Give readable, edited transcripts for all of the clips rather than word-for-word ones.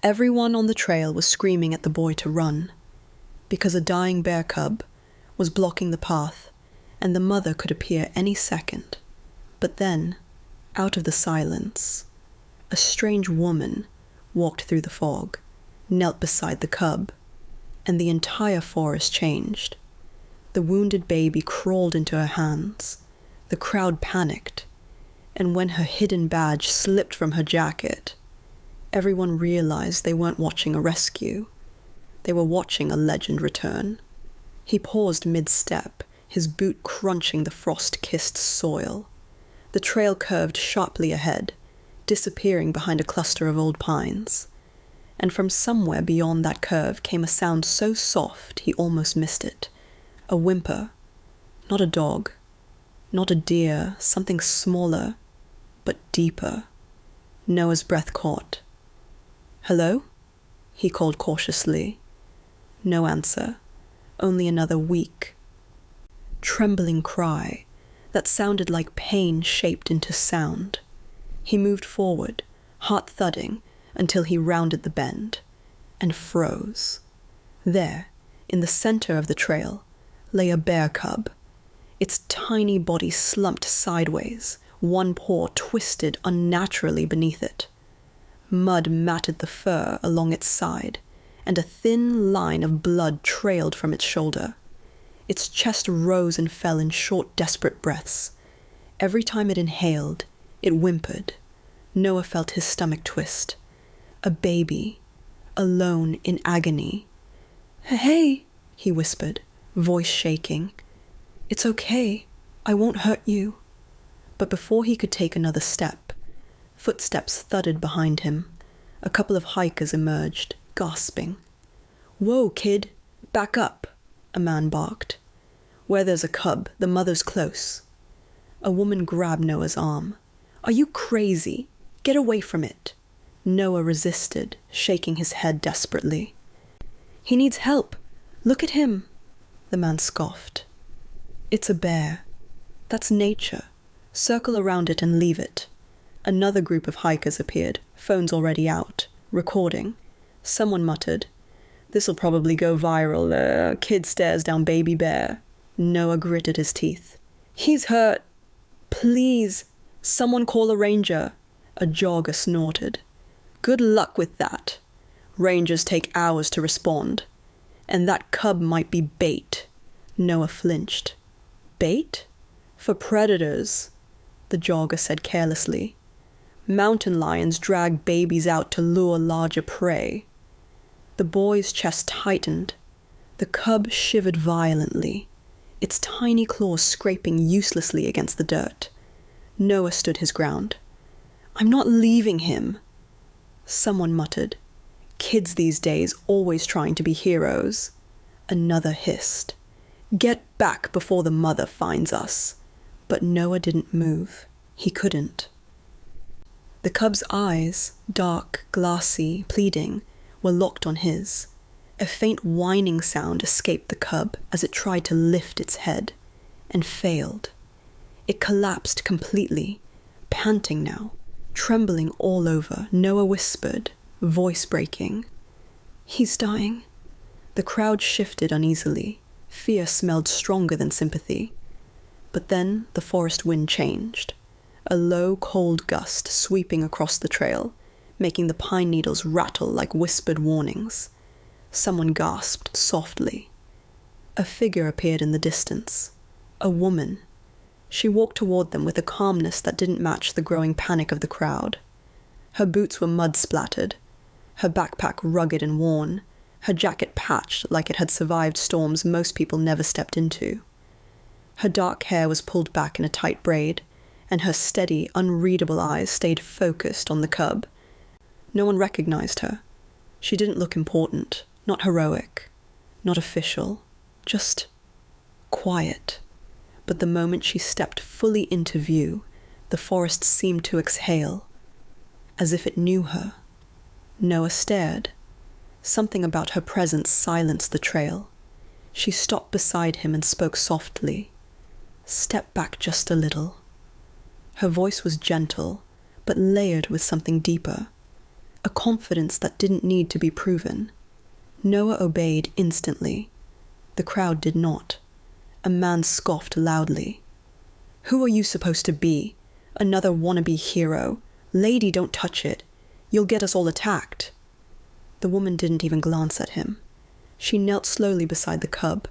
Everyone on the trail was screaming at the boy to run, because a dying bear cub was blocking the path, and the mother could appear any second. But then, out of the silence, a strange woman walked through the fog, knelt beside the cub, and the entire forest changed. The wounded baby crawled into her hands. The crowd panicked, and when her hidden badge slipped from her jacket, everyone realized they weren't watching a rescue. They were watching a legend return. He paused mid-step, his boot crunching the frost-kissed soil. The trail curved sharply ahead, disappearing behind a cluster of old pines. And from somewhere beyond that curve came a sound so soft he almost missed it. A whimper. Not a dog. Not a deer. Something smaller, but deeper. Noah's breath caught. "Hello?" he called cautiously. No answer. Only another weak, trembling cry that sounded like pain shaped into sound. He moved forward, heart thudding, until he rounded the bend, and froze. There, in the center of the trail, lay a bear cub. Its tiny body slumped sideways, one paw twisted unnaturally beneath it. Mud matted the fur along its side, and a thin line of blood trailed from its shoulder. Its chest rose and fell in short, desperate breaths. Every time it inhaled, it whimpered. Noah felt his stomach twist. A baby, alone in agony. "Hey," he whispered, voice shaking. "It's okay. I won't hurt you." But before he could take another step, footsteps thudded behind him. A couple of hikers emerged, gasping. "Whoa, kid, back up," a man barked. "Where there's a cub, the mother's close." A woman grabbed Noah's arm. "Are you crazy? Get away from it." Noah resisted, shaking his head desperately. "He needs help. Look at him," the man scoffed. "It's a bear. That's nature. Circle around it and leave it." Another group of hikers appeared, phones already out, recording. Someone muttered, "This'll probably go viral. Kid stares down baby bear." Noah gritted his teeth. "He's hurt. Please, someone call a ranger." A jogger snorted. "Good luck with that. Rangers take hours to respond. And that cub might be bait." Noah flinched. "Bait? For predators," the jogger said carelessly. "Mountain lions drag babies out to lure larger prey." The boy's chest tightened. The cub shivered violently, its tiny claws scraping uselessly against the dirt. Noah stood his ground. "I'm not leaving him." Someone muttered, "Kids these days always trying to be heroes." Another hissed, "Get back before the mother finds us." But Noah didn't move. He couldn't. The cub's eyes, dark, glassy, pleading, were locked on his. A faint whining sound escaped the cub as it tried to lift its head, and failed. It collapsed completely, panting now, trembling all over. Noah whispered, voice breaking, "He's dying." The crowd shifted uneasily. Fear smelled stronger than sympathy. But then the forest wind changed. A low, cold gust sweeping across the trail, making the pine needles rattle like whispered warnings. Someone gasped softly. A figure appeared in the distance. A woman. She walked toward them with a calmness that didn't match the growing panic of the crowd. Her boots were mud-splattered, her backpack rugged and worn, her jacket patched like it had survived storms most people never stepped into. Her dark hair was pulled back in a tight braid, and her steady, unreadable eyes stayed focused on the cub. No one recognized her. She didn't look important, not heroic, not official, just quiet. But the moment she stepped fully into view, the forest seemed to exhale, as if it knew her. Noah stared. Something about her presence silenced the trail. She stopped beside him and spoke softly. "Step back just a little." Her voice was gentle, but layered with something deeper. a confidence that didn't need to be proven. Noah obeyed instantly. The crowd did not. A man scoffed loudly. "Who are you supposed to be? Another wannabe hero? Lady, don't touch it. You'll get us all attacked." The woman didn't even glance at him. She knelt slowly beside the cub,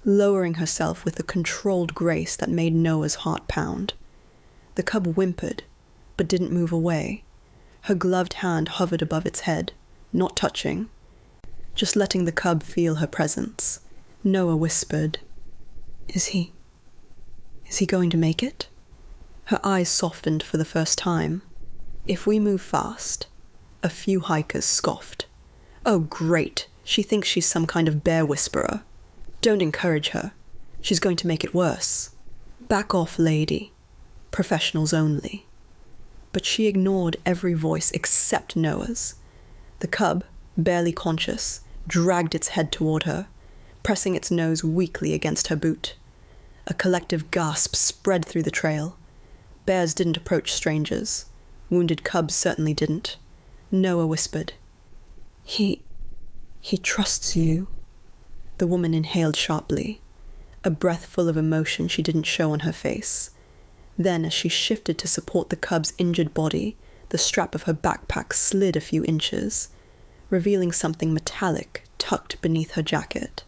lowering herself with a controlled grace that made Noah's heart pound. The cub whimpered, but didn't move away. Her gloved hand hovered above its head, not touching, just letting the cub feel her presence. Noah whispered, Is he going to make it?" Her eyes softened for the first time. "If we move fast," a few hikers scoffed. "Oh, great, she thinks she's some kind of bear whisperer. Don't encourage her. She's going to make it worse. Back off, lady. Professionals only." But she ignored every voice except Noah's. The cub, barely conscious, dragged its head toward her, pressing its nose weakly against her boot. A collective gasp spread through the trail. Bears didn't approach strangers. Wounded cubs certainly didn't. Noah whispered, He trusts you." The woman inhaled sharply, a breath full of emotion she didn't show on her face. Then, as she shifted to support the cub's injured body, the strap of her backpack slid a few inches, revealing something metallic tucked beneath her jacket.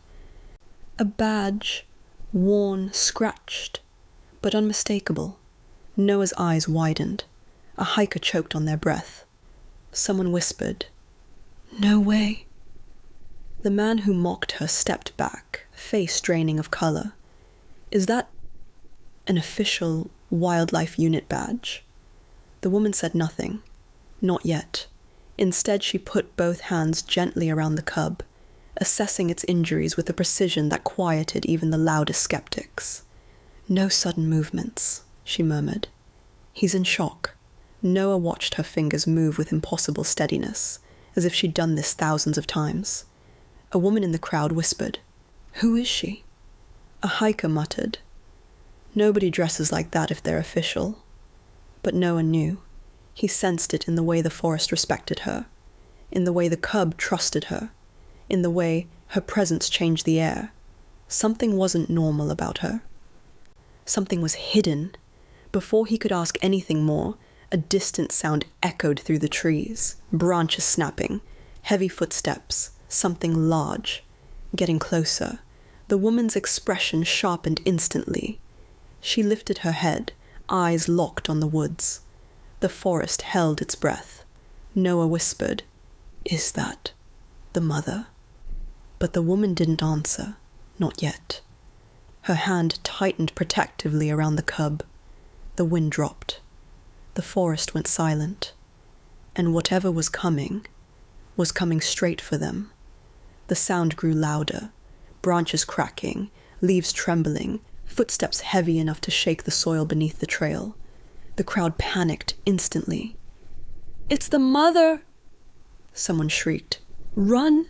A badge, worn, scratched, but unmistakable. Noah's eyes widened. A hiker choked on their breath. Someone whispered, "No way." The man who mocked her stepped back, face draining of color. "Is that an official wildlife unit badge?" The woman said nothing. Not yet. Instead, she put both hands gently around the cub, assessing its injuries with a precision that quieted even the loudest skeptics. "No sudden movements," she murmured. "He's in shock." Noah watched her fingers move with impossible steadiness, as if she'd done this thousands of times. A woman in the crowd whispered, "Who is she?" A hiker muttered, "Nobody dresses like that if they're official." But Noah knew. He sensed it in the way the forest respected her, in the way the cub trusted her, in the way her presence changed the air. Something wasn't normal about her. Something was hidden. Before he could ask anything more, a distant sound echoed through the trees, branches snapping, heavy footsteps, something large, getting closer. The woman's expression sharpened instantly. She lifted her head, eyes locked on the woods. The forest held its breath. Noah whispered, "Is that the mother?" But the woman didn't answer, not yet. Her hand tightened protectively around the cub. The wind dropped. The forest went silent. And whatever was coming straight for them. The sound grew louder, branches cracking, leaves trembling, footsteps heavy enough to shake the soil beneath the trail. The crowd panicked instantly. "It's the mother!" Someone shrieked. "Run!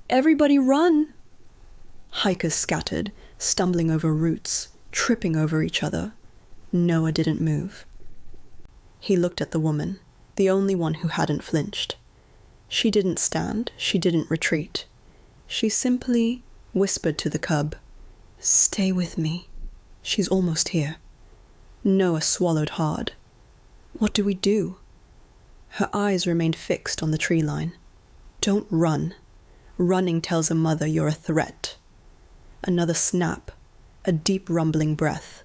Everybody run!" Hikers scattered, stumbling over roots, tripping over each other. Noah didn't move. He looked at the woman, the only one who hadn't flinched. She didn't stand, she didn't retreat. She simply whispered to the cub, "Stay with me. She's almost here." Noah swallowed hard. What do we do? Her eyes remained fixed on the tree line. Don't run. Running tells a mother you're a threat. Another snap, a deep rumbling breath,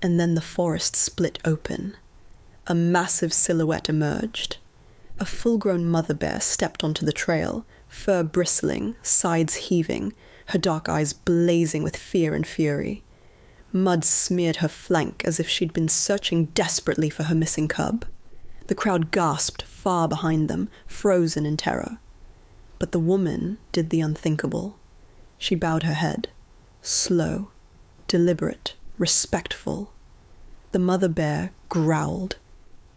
and then the forest split open. A massive silhouette emerged. A full-grown mother bear stepped onto the trail, fur bristling, sides heaving, her dark eyes blazing with fear and fury. Mud smeared her flank as if she'd been searching desperately for her missing cub. The crowd gasped far behind them, frozen in terror. But the woman did the unthinkable. She bowed her head, slow, deliberate, respectful. The mother bear growled,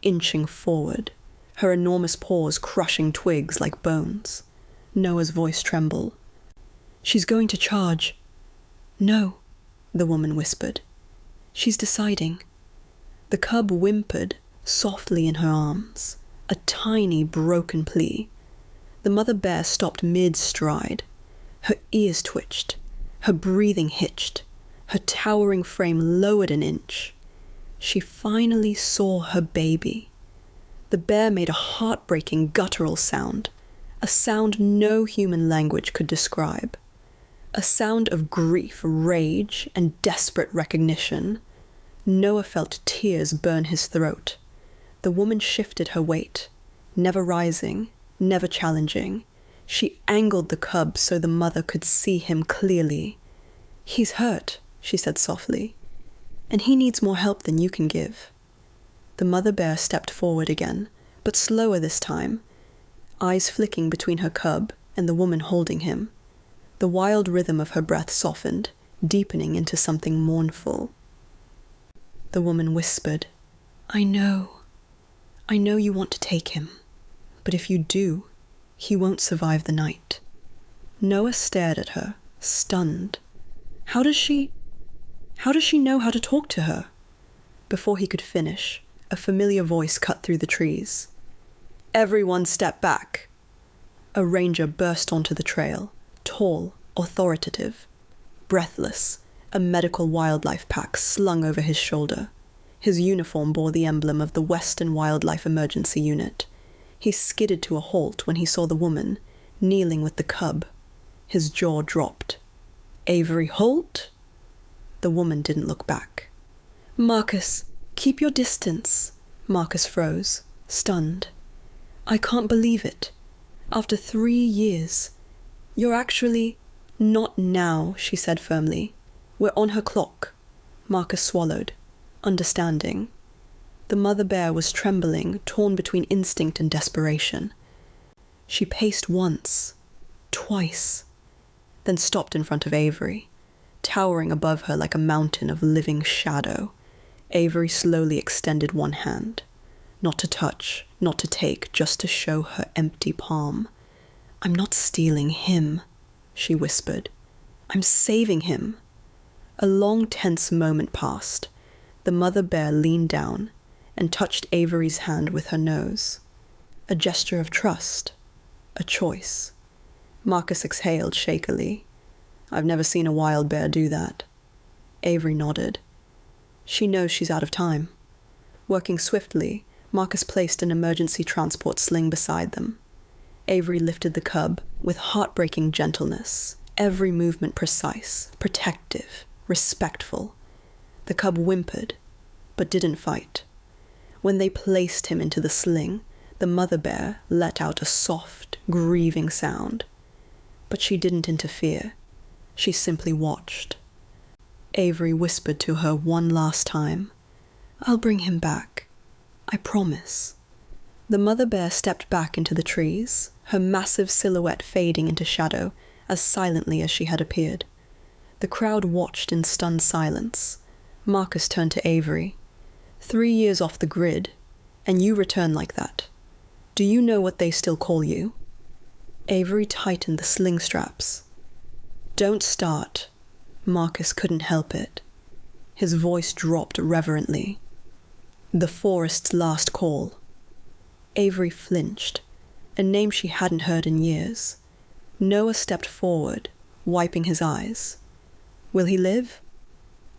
inching forward, her enormous paws crushing twigs like bones. Noah's voice trembled. "She's going to charge." "No," the woman whispered. "She's deciding." The cub whimpered softly in her arms, a tiny, broken plea. The mother bear stopped mid-stride. Her ears twitched, her breathing hitched, her towering frame lowered an inch. She finally saw her baby. The bear made a heartbreaking guttural sound, a sound no human language could describe. A sound of grief, rage, and desperate recognition. Noah felt tears burn his throat. The woman shifted her weight, never rising, never challenging. She angled the cub so the mother could see him clearly. "He's hurt," she said softly, "and he needs more help than you can give." The mother bear stepped forward again, but slower this time, eyes flicking between her cub and the woman holding him. The wild rhythm of her breath softened, deepening into something mournful. The woman whispered, I know you want to take him, but if you do, he won't survive the night." Noah stared at her, stunned. How does she know how to talk to her? Before he could finish, a familiar voice cut through the trees. "Everyone step back." A ranger burst onto the trail, tall, authoritative, breathless, a medical wildlife pack slung over his shoulder. His uniform bore the emblem of the Western Wildlife Emergency Unit. He skidded to a halt when he saw the woman, kneeling with the cub. His jaw dropped. "Avery Holt?" The woman didn't look back. "Marcus, keep your distance." Marcus froze, stunned. "I can't believe it. After 3 years. You're actually—" "Not now," she said firmly. "We're on her clock." Marcus swallowed, understanding. The mother bear was trembling, torn between instinct and desperation. She paced once, twice, then stopped in front of Avery, towering above her like a mountain of living shadow. Avery slowly extended one hand, not to touch, not to take, just to show her empty palm. "I'm not stealing him," she whispered. "I'm saving him." A long, tense moment passed. The mother bear leaned down and touched Avery's hand with her nose. A gesture of trust, a choice. Marcus exhaled shakily. "I've never seen a wild bear do that." Avery nodded. "She knows she's out of time." Working swiftly, Marcus placed an emergency transport sling beside them. Avery lifted the cub with heartbreaking gentleness, every movement precise, protective, respectful. The cub whimpered, but didn't fight. When they placed him into the sling, the mother bear let out a soft, grieving sound. But she didn't interfere. She simply watched. Avery whispered to her one last time, "I'll bring him back. I promise." The mother bear stepped back into the trees, her massive silhouette fading into shadow as silently as she had appeared. The crowd watched in stunned silence. Marcus turned to Avery. 3 years off the grid, and you return like that. Do you know what they still call you? Avery tightened the sling straps. "Don't start." Marcus couldn't help it. His voice dropped reverently. "The forest's last call." Avery flinched, a name she hadn't heard in years. Noah stepped forward, wiping his eyes. "Will he live?"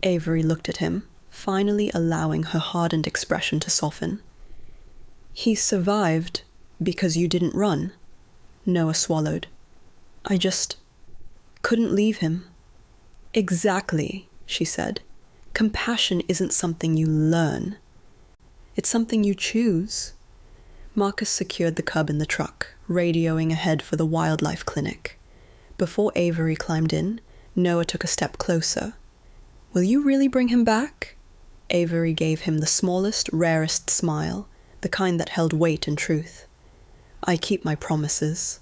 Avery looked at him, finally allowing her hardened expression to soften. "He survived because you didn't run." Noah swallowed. "I just couldn't leave him." "Exactly," she said. "Compassion isn't something you learn. It's something you choose." Marcus secured the cub in the truck, radioing ahead for the wildlife clinic. Before Avery climbed in, Noah took a step closer. "Will you really bring him back?" Avery gave him the smallest, rarest smile, the kind that held weight and truth. "I keep my promises."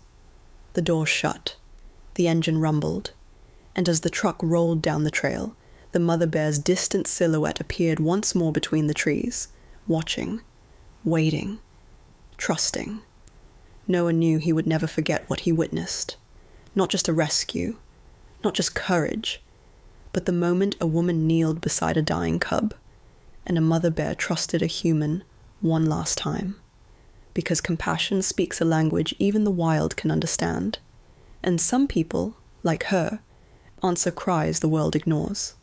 The door shut. The engine rumbled. And as the truck rolled down the trail, the mother bear's distant silhouette appeared once more between the trees, watching, waiting, trusting. Noah knew he would never forget what he witnessed. Not just a rescue, not just courage, but the moment a woman kneeled beside a dying cub, and a mother bear trusted a human one last time. because compassion speaks a language even the wild can understand. And some people, like her, answer cries the world ignores.